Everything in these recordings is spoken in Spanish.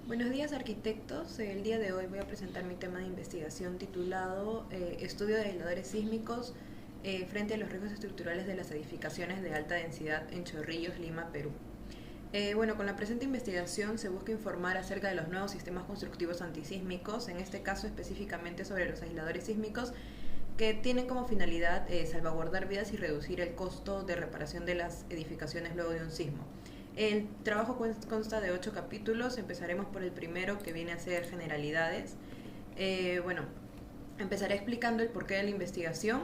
Buenos días, arquitectos. El día de hoy voy a presentar mi tema de investigación titulado Estudio de aisladores sísmicos frente a los riesgos estructurales de las edificaciones de alta densidad en Chorrillos, Lima, Perú. Con la presente investigación se busca informar acerca de los nuevos sistemas constructivos antisísmicos, en este caso específicamente sobre los aisladores sísmicos, que tienen como finalidad salvaguardar vidas y reducir el costo de reparación de las edificaciones luego de un sismo. El trabajo consta de 8 capítulos. Empezaremos por el primero, que viene a ser generalidades. Eh, bueno, Empezaré explicando el porqué de la investigación.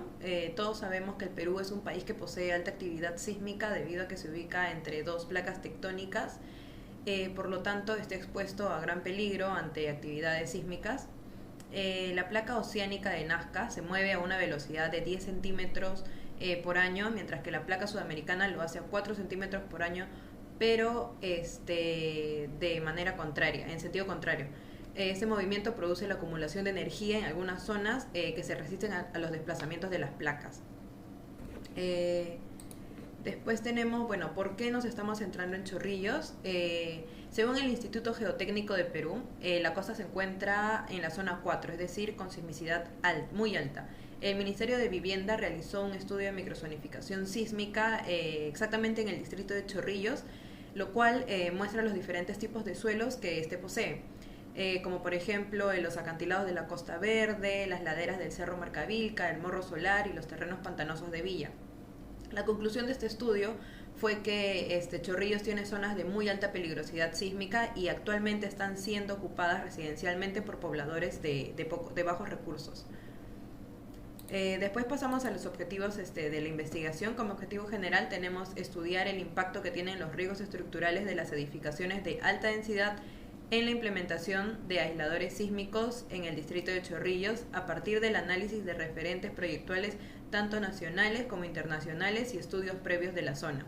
Todos sabemos que el Perú es un país que posee alta actividad sísmica debido a que se ubica entre dos placas tectónicas. Por lo tanto, está expuesto a gran peligro ante actividades sísmicas. La placa oceánica de Nazca se mueve a una velocidad de 10 centímetros por año, mientras que la placa sudamericana lo hace a 4 centímetros por año, pero de manera contraria, en sentido contrario. Este movimiento produce la acumulación de energía en algunas zonas que se resisten a los desplazamientos de las placas. Eh, Después tenemos, ¿por qué nos estamos centrando en Chorrillos? Según el Instituto Geotécnico de Perú, la costa se encuentra en la zona 4, es decir, con sismicidad muy alta. El Ministerio de Vivienda realizó un estudio de microzonificación sísmica exactamente en el distrito de Chorrillos, lo cual muestra los diferentes tipos de suelos que este posee. Como por ejemplo los acantilados de la Costa Verde, las laderas del Cerro Marcavilca, el Morro Solar y los terrenos pantanosos de Villa. La conclusión de este estudio fue que Chorrillos tiene zonas de muy alta peligrosidad sísmica y actualmente están siendo ocupadas residencialmente por pobladores de bajos recursos. Después pasamos a los objetivos de la investigación. Como objetivo general tenemos estudiar el impacto que tienen los riesgos estructurales de las edificaciones de alta densidad en la implementación de aisladores sísmicos en el distrito de Chorrillos a partir del análisis de referentes proyectuales tanto nacionales como internacionales y estudios previos de la zona.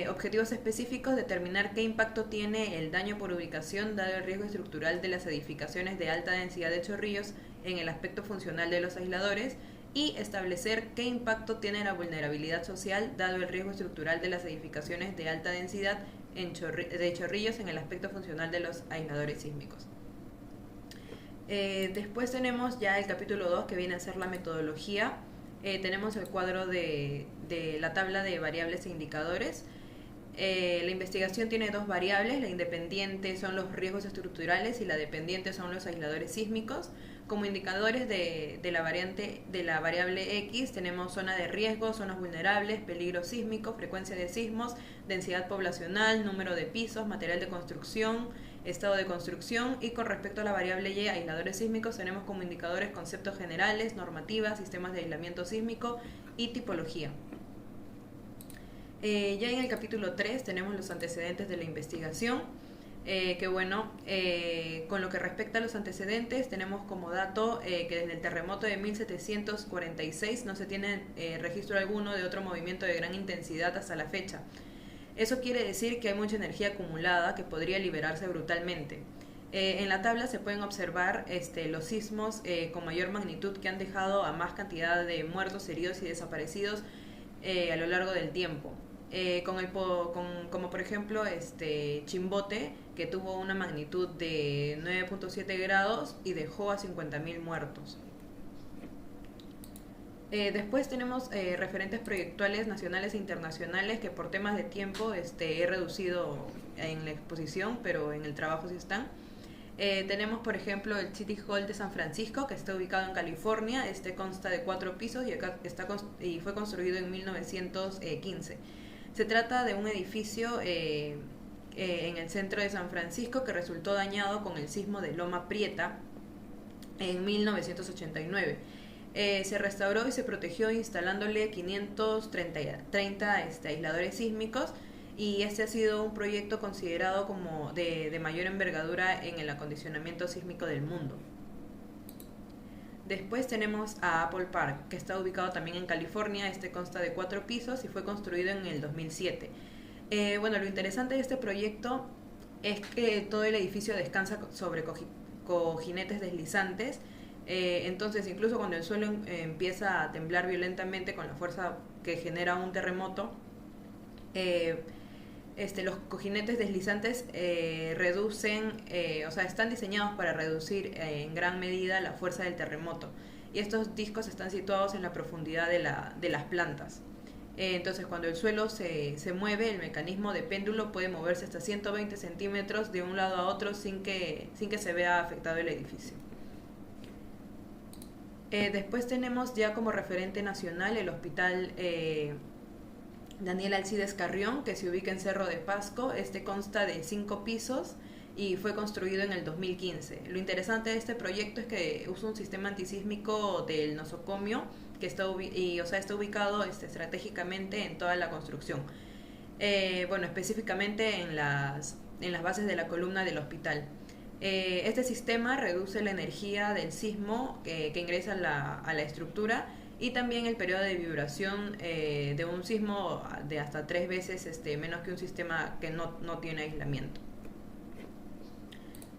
Objetivos específicos: determinar qué impacto tiene el daño por ubicación dado el riesgo estructural de las edificaciones de alta densidad de Chorrillos en el aspecto funcional de los aisladores, y establecer qué impacto tiene la vulnerabilidad social dado el riesgo estructural de las edificaciones de alta densidad de Chorrillos en el aspecto funcional de los aisladores sísmicos. Después tenemos ya el capítulo 2, que viene a ser la metodología. Tenemos el cuadro de la tabla de variables e indicadores. La investigación tiene dos variables: la independiente son los riesgos estructurales y la dependiente son los aisladores sísmicos. Como indicadores de la variable X tenemos zona de riesgo, zonas vulnerables, peligro sísmico, frecuencia de sismos, densidad poblacional, número de pisos, material de construcción, estado de construcción. Y con respecto a la variable Y, aisladores sísmicos, tenemos como indicadores conceptos generales, normativas, sistemas de aislamiento sísmico y tipología. Ya en el capítulo 3 tenemos los antecedentes de la investigación. Con lo que respecta a los antecedentes, tenemos como dato que desde el terremoto de 1746 no se tiene registro alguno de otro movimiento de gran intensidad hasta la fecha. Eso quiere decir que hay mucha energía acumulada que podría liberarse brutalmente. En la tabla se pueden observar los sismos con mayor magnitud que han dejado a más cantidad de muertos, heridos y desaparecidos a lo largo del tiempo. Como por ejemplo Chimbote, que tuvo una magnitud de 9.7 grados y dejó a 50.000 muertos. Después tenemos referentes proyectuales nacionales e internacionales que por temas de tiempo he reducido en la exposición, pero en el trabajo sí están. Tenemos por ejemplo el City Hall de San Francisco, que está ubicado en California. Consta de 4 pisos y fue construido en 1915. Se trata de un edificio en el centro de San Francisco que resultó dañado con el sismo de Loma Prieta en 1989. Se restauró y se protegió instalándole 530 aisladores sísmicos, y este ha sido un proyecto considerado como de mayor envergadura en el acondicionamiento sísmico del mundo. Después tenemos a Apple Park, que está ubicado también en California. Consta de 4 pisos y fue construido en el 2007. Lo interesante de este proyecto es que todo el edificio descansa sobre cojinetes deslizantes. Entonces, incluso cuando el suelo empieza a temblar violentamente con la fuerza que genera un terremoto, Los cojinetes deslizantes están diseñados para reducir en gran medida la fuerza del terremoto. Y estos discos están situados en la profundidad de las plantas. Entonces, cuando el suelo se mueve, el mecanismo de péndulo puede moverse hasta 120 centímetros de un lado a otro sin que se vea afectado el edificio. Después tenemos ya como referente nacional el Hospital Daniel Alcides Carrión, que se ubica en Cerro de Pasco. Este consta de 5 pisos y fue construido en el 2015. Lo interesante de este proyecto es que usa un sistema antisísmico del nosocomio que está ubicado estratégicamente en toda la construcción. Específicamente en las bases de la columna del hospital. Este sistema reduce la energía del sismo que ingresa a la estructura y también el periodo de vibración de un sismo de hasta 3 veces menos que un sistema que no tiene aislamiento.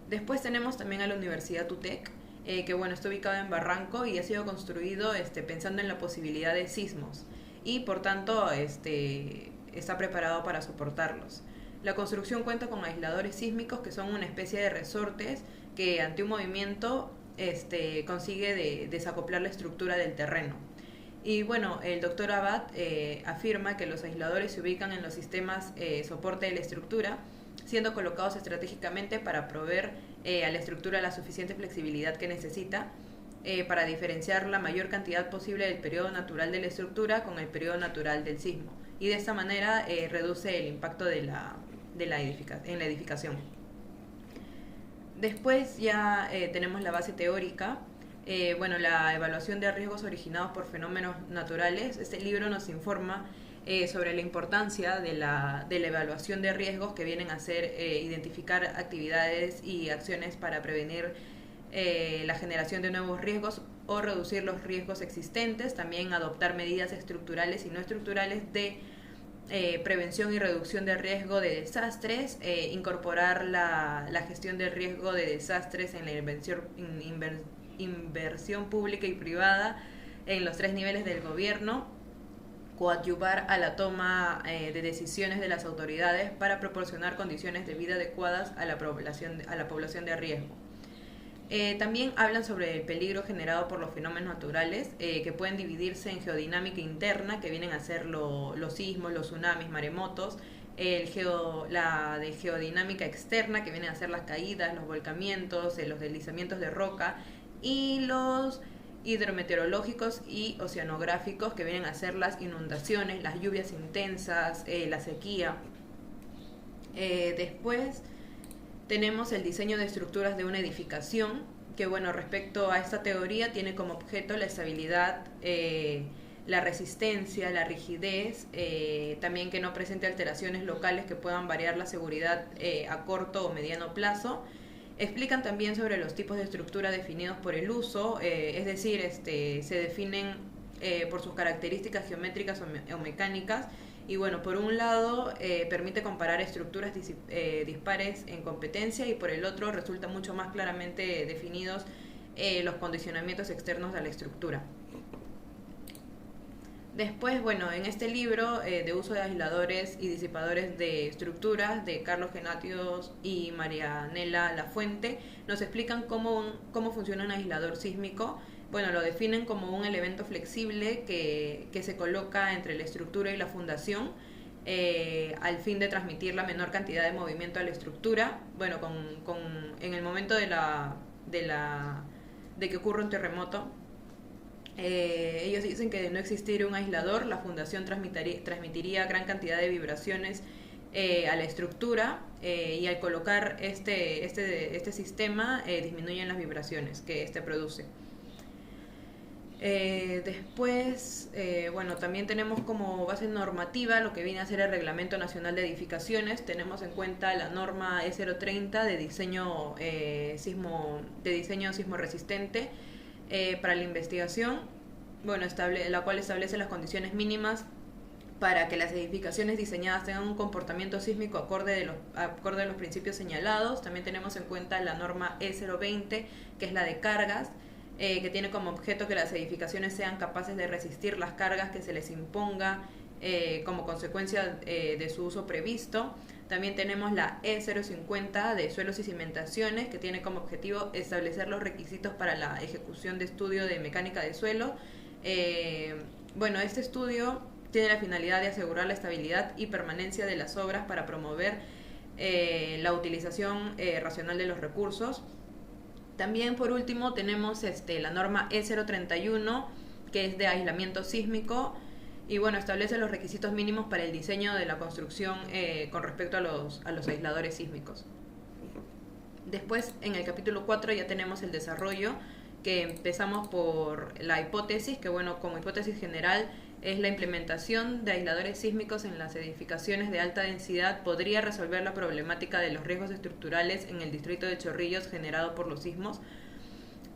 Después tenemos también a la Universidad UTEC, que está ubicado en Barranco y ha sido construido pensando en la posibilidad de sismos y por tanto está preparado para soportarlos. La construcción cuenta con aisladores sísmicos que son una especie de resortes que ante un movimiento consigue desacoplar la estructura del terreno. Y el doctor Abad afirma que los aisladores se ubican en los sistemas soporte de la estructura, siendo colocados estratégicamente para proveer a la estructura la suficiente flexibilidad que necesita para diferenciar la mayor cantidad posible del periodo natural de la estructura con el periodo natural del sismo. Y de esta manera reduce el impacto en la edificación. Después ya tenemos la base teórica. La evaluación de riesgos originados por fenómenos naturales. Este libro nos informa sobre la importancia de la evaluación de riesgos, que vienen a ser identificar actividades y acciones para prevenir la generación de nuevos riesgos o reducir los riesgos existentes, también adoptar medidas estructurales y no estructurales de prevención y reducción de riesgo de desastres, incorporar la gestión del riesgo de desastres en la inversión pública y privada en los 3 niveles del gobierno, coadyuvar a la toma de decisiones de las autoridades para proporcionar condiciones de vida adecuadas a la población de riesgo. También hablan sobre el peligro generado por los fenómenos naturales, que pueden dividirse en geodinámica interna, que vienen a ser los sismos, los tsunamis, maremotos, la de geodinámica externa, que vienen a ser las caídas, los volcamientos, los deslizamientos de roca, y los hidrometeorológicos y oceanográficos, que vienen a ser las inundaciones, las lluvias intensas, la sequía. Después tenemos el diseño de estructuras de una edificación, que respecto a esta teoría tiene como objeto la estabilidad, la resistencia, la rigidez, también que no presente alteraciones locales que puedan variar la seguridad a corto o mediano plazo. Explican también sobre los tipos de estructura definidos por el uso, es decir, se definen por sus características geométricas o mecánicas. Y por un lado permite comparar estructuras dispares en competencia, y por el otro resulta mucho más claramente definidos los condicionamientos externos a la estructura. Después, en este libro de uso de aisladores y disipadores de estructuras, de Carlos Genatios y Marianela Lafuente, nos explican cómo funciona un aislador sísmico. Lo definen como un elemento flexible que se coloca entre la estructura y la fundación al fin de transmitir la menor cantidad de movimiento a la estructura. En el momento de que ocurre un terremoto, ellos dicen que de no existir un aislador, la fundación transmitiría gran cantidad de vibraciones a la estructura, y al colocar este sistema disminuyen las vibraciones que produce. Después, también tenemos como base normativa lo que viene a ser el Reglamento Nacional de Edificaciones. Tenemos en cuenta la norma E030 de diseño sismo resistente para la investigación, la cual establece las condiciones mínimas para que las edificaciones diseñadas tengan un comportamiento sísmico acorde a los principios señalados. También tenemos en cuenta la norma E020, que es la de cargas, que tiene como objeto que las edificaciones sean capaces de resistir las cargas que se les imponga como consecuencia de su uso previsto. También tenemos la E050 de suelos y cimentaciones, que tiene como objetivo establecer los requisitos para la ejecución de estudio de mecánica de suelo. Bueno, este estudio tiene la finalidad de asegurar la estabilidad y permanencia de las obras para promover la utilización racional de los recursos. También, por último, tenemos la norma E031, que es de aislamiento sísmico, y bueno, establece los requisitos mínimos para el diseño de la construcción con respecto a los aisladores sísmicos. Después, en el capítulo 4 ya tenemos el desarrollo, que empezamos por la hipótesis, que bueno, como hipótesis general es la implementación de aisladores sísmicos en las edificaciones de alta densidad podría resolver la problemática de los riesgos estructurales en el distrito de Chorrillos generado por los sismos.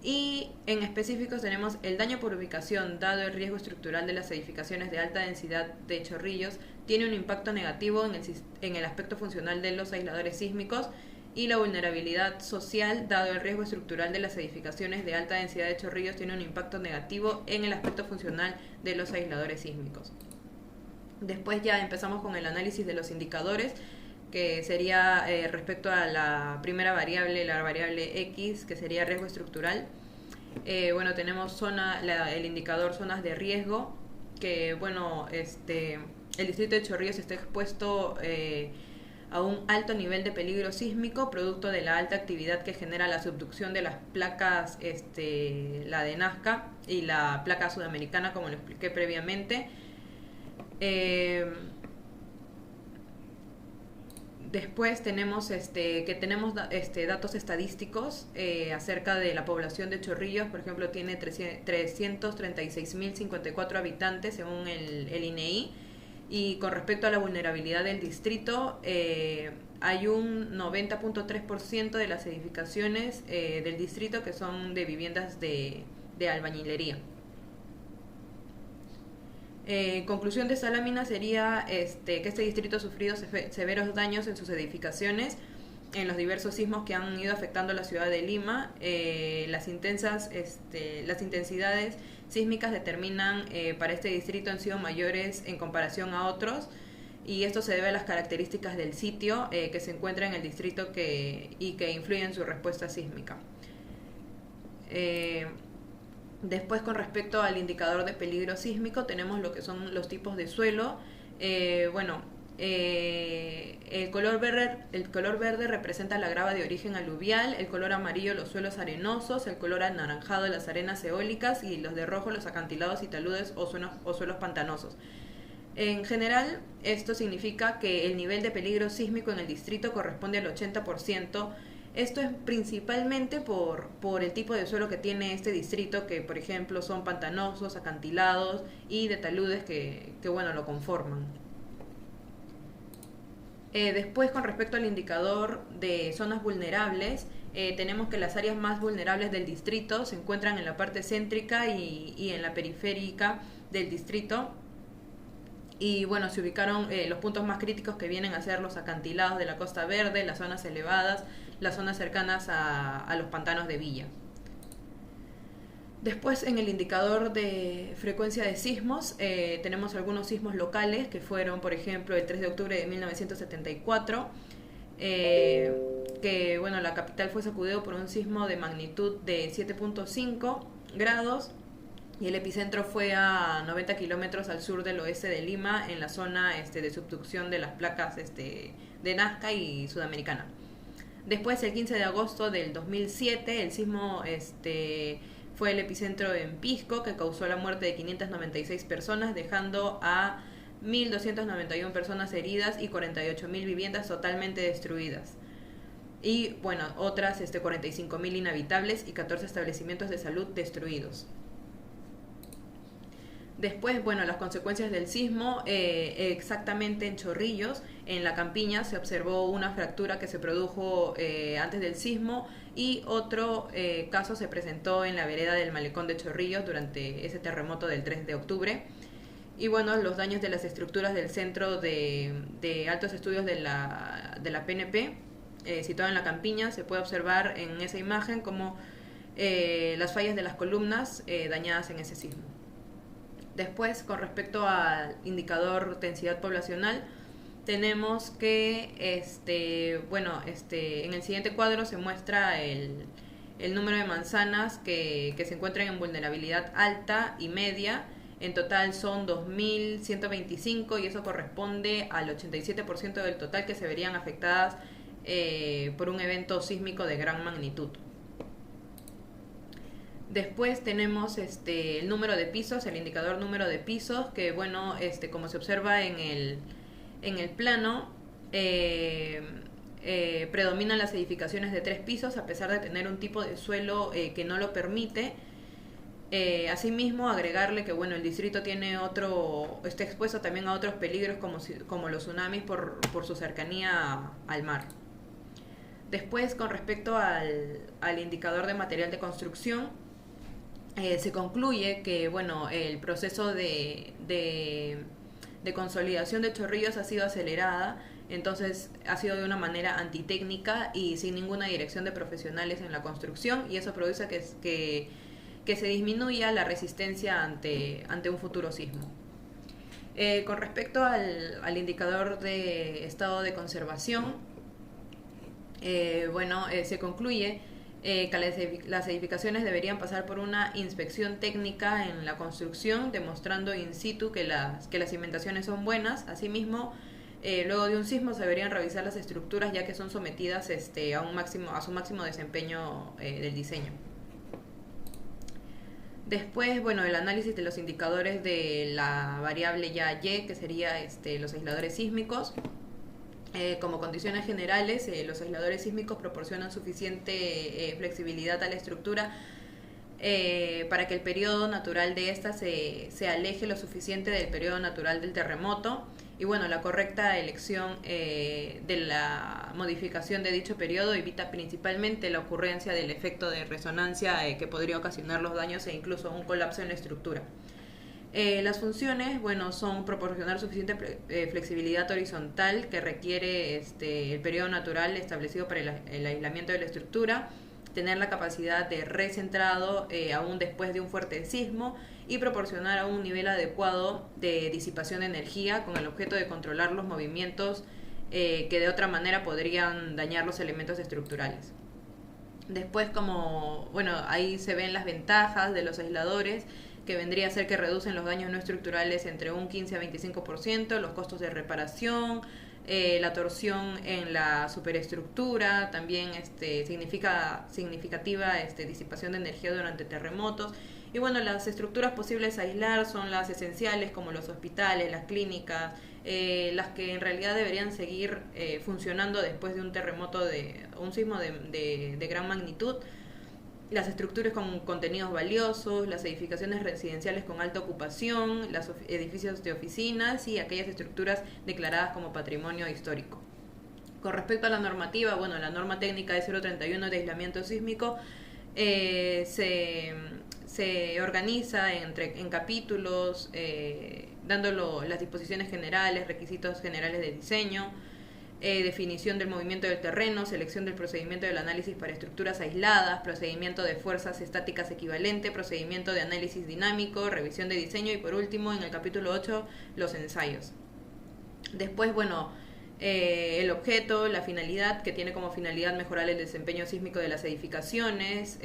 Y en específico tenemos el daño por ubicación, dado el riesgo estructural de las edificaciones de alta densidad de Chorrillos, tiene un impacto negativo en el aspecto funcional de los aisladores sísmicos, y la vulnerabilidad social, dado el riesgo estructural de las edificaciones de alta densidad de Chorrillos, tiene un impacto negativo en el aspecto funcional de los aisladores sísmicos. Después ya empezamos con el análisis de los indicadores, que sería respecto a la primera variable, la variable X, que sería riesgo estructural. Bueno, tenemos el indicador zonas de riesgo, que bueno, el distrito de Chorrillos está expuesto a un alto nivel de peligro sísmico, producto de la alta actividad que genera la subducción de las placas, la de Nazca y la placa sudamericana, como lo expliqué previamente. Después tenemos datos estadísticos acerca de la población de Chorrillos. Por ejemplo, tiene 336.054 habitantes según el INEI. Y con respecto a la vulnerabilidad del distrito, hay un 90.3% de las edificaciones del distrito que son de viviendas de albañilería. Conclusión de esta lámina sería que este distrito ha sufrido severos daños en sus edificaciones en los diversos sismos que han ido afectando a la ciudad de Lima. Las intensidades sísmicas determinan para este distrito han sido mayores en comparación a otros, y esto se debe a las características del sitio que se encuentra en el distrito y que influyen en su respuesta sísmica. Después, con respecto al indicador de peligro sísmico, tenemos lo que son los tipos de suelo. El color verde representa la grava de origen aluvial, el color amarillo los suelos arenosos, el color anaranjado las arenas eólicas, y los de rojo los acantilados y taludes o suelos pantanosos. En general, esto significa que el nivel de peligro sísmico en el distrito corresponde al 80%. Esto es principalmente por el tipo de suelo que tiene este distrito, que por ejemplo son pantanosos, acantilados y de taludes que bueno, lo conforman. Después, con respecto al indicador de zonas vulnerables, tenemos que las áreas más vulnerables del distrito se encuentran en la parte céntrica y en la periférica del distrito. Y bueno, se ubicaron los puntos más críticos, que vienen a ser los acantilados de la Costa Verde, las zonas elevadas, las zonas cercanas a los pantanos de Villa. Después, en el indicador de frecuencia de sismos, tenemos algunos sismos locales, que fueron, por ejemplo, el 3 de octubre de 1974, que bueno, la capital fue sacudido por un sismo de magnitud de 7.5 grados, y el epicentro fue a 90 kilómetros al sur del oeste de Lima, en la zona de subducción de las placas de Nazca y Sudamericana. Después, el 15 de agosto del 2007, el sismo fue el epicentro en Pisco, que causó la muerte de 596 personas, dejando a 1.291 personas heridas y 48.000 viviendas totalmente destruidas. Y bueno, otras 45.000 inhabitables y 14 establecimientos de salud destruidos. Después, bueno, las consecuencias del sismo, exactamente en Chorrillos, en la campiña, se observó una fractura que se produjo antes del sismo, y otro caso se presentó en la vereda del Malecón de Chorrillos durante ese terremoto del 3 de octubre. Y bueno, los daños de las estructuras del Centro de Altos Estudios de la PNP, situado en la campiña, se puede observar en esa imagen como las fallas de las columnas dañadas en ese sismo. Después, con respecto al indicador densidad poblacional, tenemos que, en el siguiente cuadro se muestra el número de manzanas que se encuentran en vulnerabilidad alta y media. En total son 2.125 y eso corresponde al 87% del total que se verían afectadas por un evento sísmico de gran magnitud. Después tenemos el número de pisos, el indicador número de pisos, que bueno, como se observa en el plano, predominan las edificaciones de 3 pisos a pesar de tener un tipo de suelo que no lo permite. Asimismo, agregarle que bueno, el distrito está expuesto también a otros peligros como los tsunamis por su cercanía al mar. Después, con respecto al indicador de material de construcción, se concluye que bueno, el proceso de consolidación de Chorrillos ha sido acelerada, entonces ha sido de una manera antitécnica y sin ninguna dirección de profesionales en la construcción, y eso produce que se disminuya la resistencia ante un futuro sismo. Con respecto al indicador de estado de conservación, se concluye que las edificaciones deberían pasar por una inspección técnica en la construcción, demostrando in situ que las cimentaciones son buenas. Asimismo, luego de un sismo se deberían revisar las estructuras, ya que son sometidas a su máximo desempeño del diseño. Después, bueno, el análisis de los indicadores de la variable ya Y, que sería los aisladores sísmicos. Como condiciones generales, los aisladores sísmicos proporcionan suficiente flexibilidad a la estructura para que el periodo natural de esta se aleje lo suficiente del periodo natural del terremoto. Y bueno, la correcta elección de la modificación de dicho periodo evita principalmente la ocurrencia del efecto de resonancia que podría ocasionar los daños e incluso un colapso en la estructura. Las funciones, bueno, son proporcionar suficiente flexibilidad horizontal que requiere el periodo natural establecido para el aislamiento de la estructura, tener la capacidad de recentrado aún después de un fuerte sismo y proporcionar a un nivel adecuado de disipación de energía con el objeto de controlar los movimientos que de otra manera podrían dañar los elementos estructurales. Después, ahí se ven las ventajas de los aisladores, que vendría a ser que reducen los daños no estructurales entre un 15 a 25%, los costos de reparación, la torsión en la superestructura, también significativa disipación de energía durante terremotos. Y bueno, las estructuras posibles a aislar son las esenciales, como los hospitales, las clínicas, las que en realidad deberían seguir funcionando después de un terremoto, un sismo de gran magnitud. Las estructuras con contenidos valiosos, las edificaciones residenciales con alta ocupación, los edificios de oficinas y aquellas estructuras declaradas como patrimonio histórico. Con respecto a la normativa, bueno, la norma técnica de 031 de aislamiento sísmico se organiza en capítulos, dando las disposiciones generales, requisitos generales de diseño, definición del movimiento del terreno, selección del procedimiento del análisis para estructuras aisladas, procedimiento de fuerzas estáticas equivalente, procedimiento de análisis dinámico, revisión de diseño y por último en el capítulo 8 los ensayos. Después, el objeto, la finalidad, que tiene como finalidad mejorar el desempeño sísmico de las edificaciones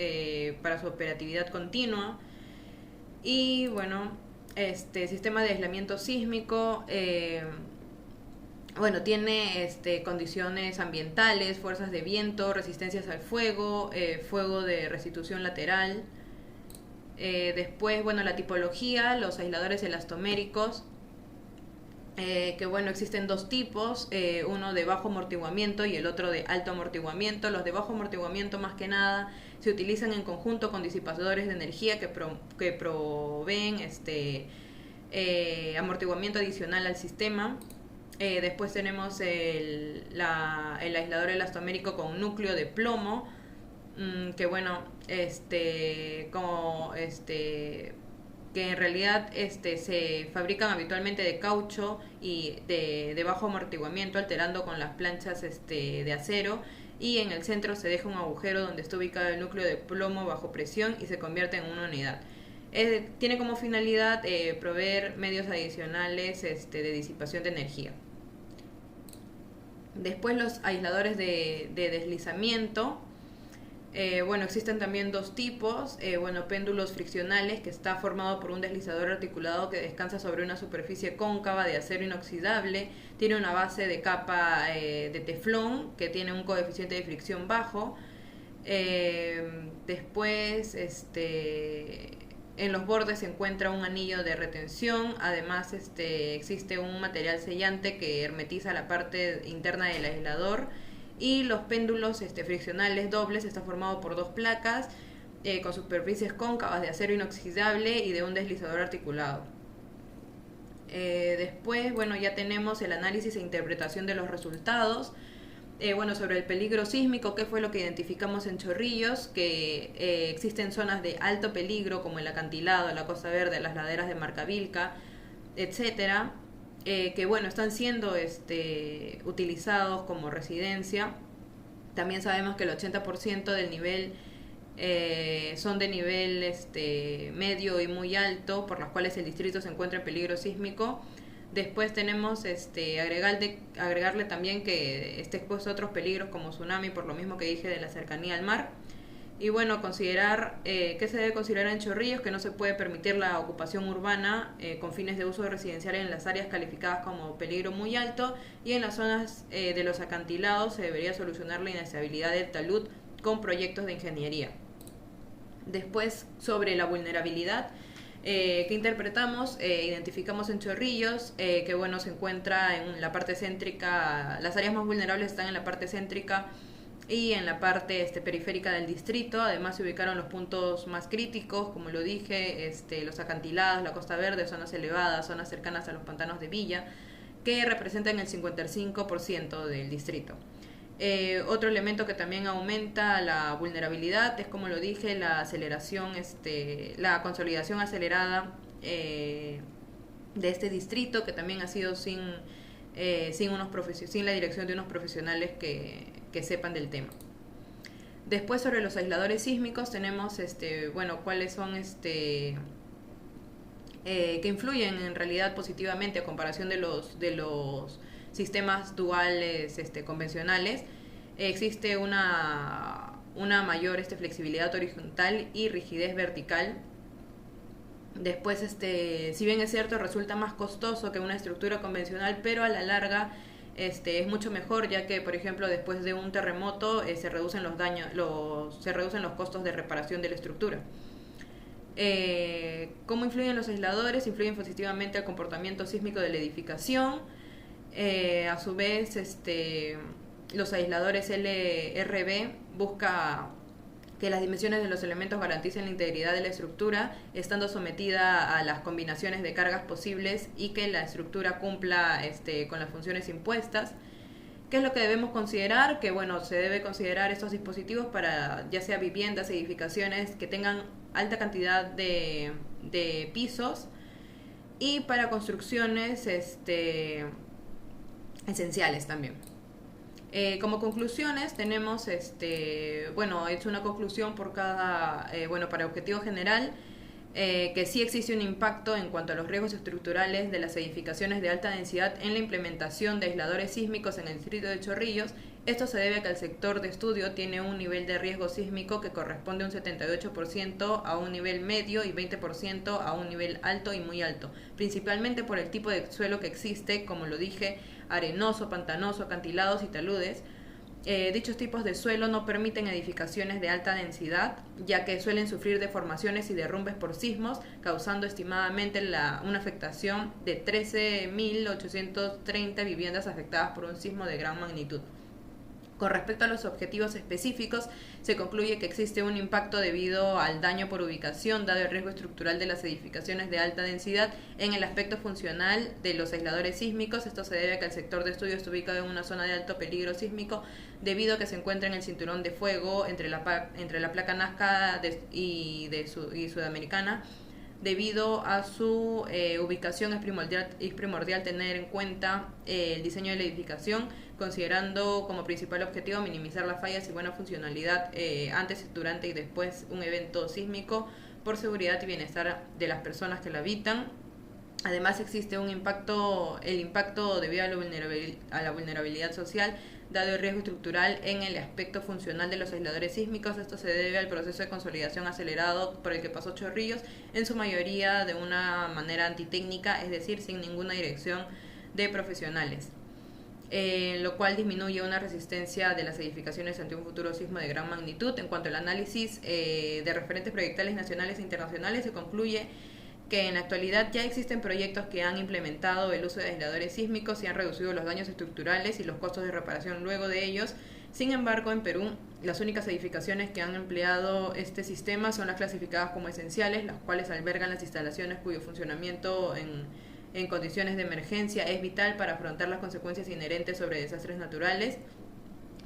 para su operatividad continua. Y sistema de aislamiento sísmico tiene condiciones ambientales, fuerzas de viento, resistencias al fuego, fuego de restitución lateral. Después, la tipología, los aisladores elastoméricos, existen dos tipos, uno de bajo amortiguamiento y el otro de alto amortiguamiento. Los de bajo amortiguamiento más que nada se utilizan en conjunto con disipadores de energía que proveen amortiguamiento adicional al sistema. Después tenemos el aislador elastomérico con núcleo de plomo, que en realidad se fabrican habitualmente de caucho y de bajo amortiguamiento, alterando con las planchas de acero, y en el centro se deja un agujero donde está ubicado el núcleo de plomo bajo presión y se convierte en una unidad. Tiene como finalidad proveer medios adicionales de disipación de energía. Después los aisladores de deslizamiento. Bueno, existen también dos tipos. Péndulos friccionales, que está formado por un deslizador articulado que descansa sobre una superficie cóncava de acero inoxidable. Tiene una base de capa de teflón que tiene un coeficiente de fricción bajo. Después, en los bordes se encuentra un anillo de retención. Además, existe un material sellante que hermetiza la parte interna del aislador. Y los péndulos friccionales dobles está formado por dos placas con superficies cóncavas de acero inoxidable y de un deslizador articulado. Después, ya tenemos el análisis e interpretación de los resultados. Sobre el peligro sísmico, ¿qué fue lo que identificamos en Chorrillos? Que existen zonas de alto peligro como el acantilado, la Costa Verde, las laderas de Marcavilca, etcétera, que están siendo utilizados como residencia. También sabemos que el 80% del nivel son de nivel medio y muy alto, por las cuales el distrito se encuentra en peligro sísmico. Después tenemos agregarle también que esté expuesto a otros peligros como tsunami, por lo mismo que dije de la cercanía al mar. Y considerar qué se debe considerar en Chorrillos, que no se puede permitir la ocupación urbana con fines de uso residencial en las áreas calificadas como peligro muy alto, y en las zonas de los acantilados se debería solucionar la inestabilidad del talud con proyectos de ingeniería. Después, sobre la vulnerabilidad, que interpretamos, identificamos en Chorrillos, que se encuentra en la parte céntrica. Las áreas más vulnerables están en la parte céntrica y en la parte periférica del distrito. Además se ubicaron los puntos más críticos, como lo dije, los acantilados, la Costa Verde, zonas elevadas, zonas cercanas a los pantanos de Villa, que representan el 55% del distrito. Otro elemento que también aumenta la vulnerabilidad es, como lo dije, la aceleración, la consolidación acelerada de este distrito, que también ha sido sin la dirección de unos profesionales que sepan del tema. Después, sobre los aisladores sísmicos, tenemos cuáles son que influyen en realidad positivamente a comparación de los sistemas duales convencionales. Existe una mayor flexibilidad horizontal y rigidez vertical. Después, si bien es cierto, resulta más costoso que una estructura convencional, pero a la larga es mucho mejor, ya que, por ejemplo, después de un terremoto se reducen los costos de reparación de la estructura. ¿Cómo influyen los aisladores? Influyen positivamente al comportamiento sísmico de la edificación. A su vez, los aisladores LRB busca que las dimensiones de los elementos garanticen la integridad de la estructura, estando sometida a las combinaciones de cargas posibles, y que la estructura cumpla con las funciones impuestas. ¿Qué es lo que debemos considerar? Que se debe considerar estos dispositivos para ya sea viviendas, edificaciones que tengan alta cantidad de pisos, y para construcciones esenciales también. Como conclusiones tenemos hecho una conclusión por cada para objetivo general, que sí existe un impacto en cuanto a los riesgos estructurales de las edificaciones de alta densidad en la implementación de aisladores sísmicos en el distrito de Chorrillos. Esto se debe a que el sector de estudio tiene un nivel de riesgo sísmico que corresponde a un 78% a un nivel medio y 20% a un nivel alto y muy alto, principalmente por el tipo de suelo que existe, como lo dije, arenoso, pantanoso, acantilados y taludes. Dichos tipos de suelo no permiten edificaciones de alta densidad, ya que suelen sufrir deformaciones y derrumbes por sismos, causando estimadamente una afectación de 13.830 viviendas afectadas por un sismo de gran magnitud. Con respecto a los objetivos específicos, se concluye que existe un impacto debido al daño por ubicación, dado el riesgo estructural de las edificaciones de alta densidad en el aspecto funcional de los aisladores sísmicos. Esto se debe a que el sector de estudio está ubicado en una zona de alto peligro sísmico, debido a que se encuentra en el cinturón de fuego entre la placa Nazca y Sudamericana. Debido a su ubicación, es primordial tener en cuenta el diseño de la edificación, considerando como principal objetivo minimizar las fallas y buena funcionalidad antes, durante y después un evento sísmico, por seguridad y bienestar de las personas que la habitan. Además existe el impacto debido a la vulnerabilidad social, dado el riesgo estructural en el aspecto funcional de los aisladores sísmicos. Esto se debe al proceso de consolidación acelerado por el que pasó Chorrillos, en su mayoría de una manera antitécnica, es decir, sin ninguna dirección de profesionales, lo cual disminuye una resistencia de las edificaciones ante un futuro sismo de gran magnitud. En cuanto al análisis de referentes proyectales nacionales e internacionales, se concluye que en la actualidad ya existen proyectos que han implementado el uso de aisladores sísmicos y han reducido los daños estructurales y los costos de reparación luego de ellos. Sin embargo, en Perú, las únicas edificaciones que han empleado este sistema son las clasificadas como esenciales, las cuales albergan las instalaciones cuyo funcionamiento en condiciones de emergencia es vital para afrontar las consecuencias inherentes sobre desastres naturales.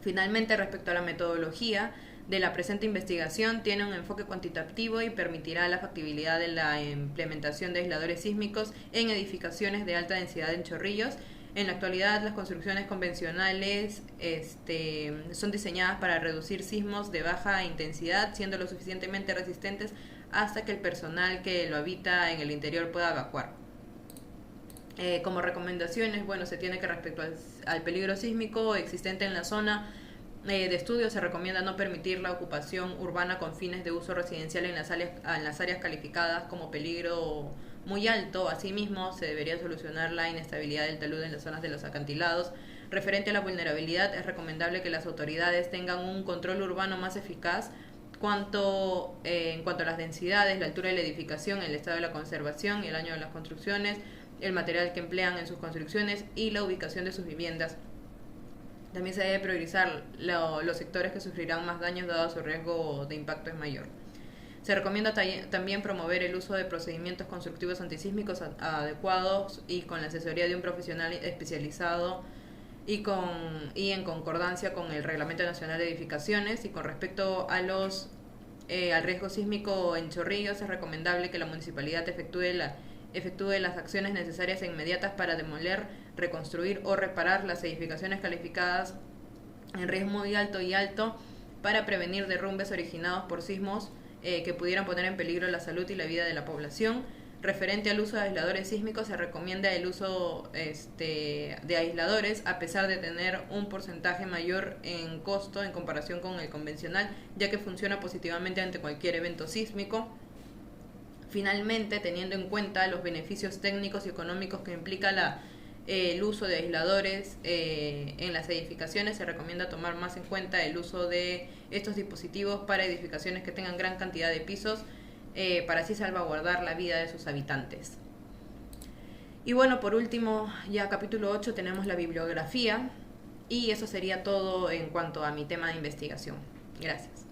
Finalmente, respecto a la metodología de la presente investigación, tiene un enfoque cuantitativo y permitirá la factibilidad de la implementación de aisladores sísmicos en edificaciones de alta densidad en Chorrillos. En la actualidad, las construcciones convencionales son diseñadas para reducir sismos de baja intensidad, siendo lo suficientemente resistentes hasta que el personal que lo habita en el interior pueda evacuar. Como recomendaciones, se tiene que respecto al peligro sísmico existente en la zona de estudio, se recomienda no permitir la ocupación urbana con fines de uso residencial en las áreas calificadas como peligro muy alto. Asimismo, se debería solucionar la inestabilidad del talud en las zonas de los acantilados. Referente a la vulnerabilidad, es recomendable que las autoridades tengan un control urbano más eficaz en cuanto a las densidades, la altura de la edificación, el estado de la conservación y el año de las construcciones, el material que emplean en sus construcciones y la ubicación de sus viviendas. También se debe priorizar los sectores que sufrirán más daños dado su riesgo de impacto es mayor. Se recomienda también promover el uso de procedimientos constructivos antisísmicos adecuados y con la asesoría de un profesional especializado y en concordancia con el Reglamento Nacional de Edificaciones. Y con respecto a al riesgo sísmico en Chorrillos, es recomendable que la municipalidad efectúe las acciones necesarias e inmediatas para demoler, reconstruir o reparar las edificaciones calificadas en riesgo muy alto para prevenir derrumbes originados por sismos que pudieran poner en peligro la salud y la vida de la población. Referente al uso de aisladores sísmicos, se recomienda el uso de aisladores a pesar de tener un porcentaje mayor en costo en comparación con el convencional, ya que funciona positivamente ante cualquier evento sísmico. Finalmente, teniendo en cuenta los beneficios técnicos y económicos que implica el uso de aisladores en las edificaciones, se recomienda tomar más en cuenta el uso de estos dispositivos para edificaciones que tengan gran cantidad de pisos, para así salvaguardar la vida de sus habitantes. Y por último, ya capítulo 8, tenemos la bibliografía, y eso sería todo en cuanto a mi tema de investigación. Gracias.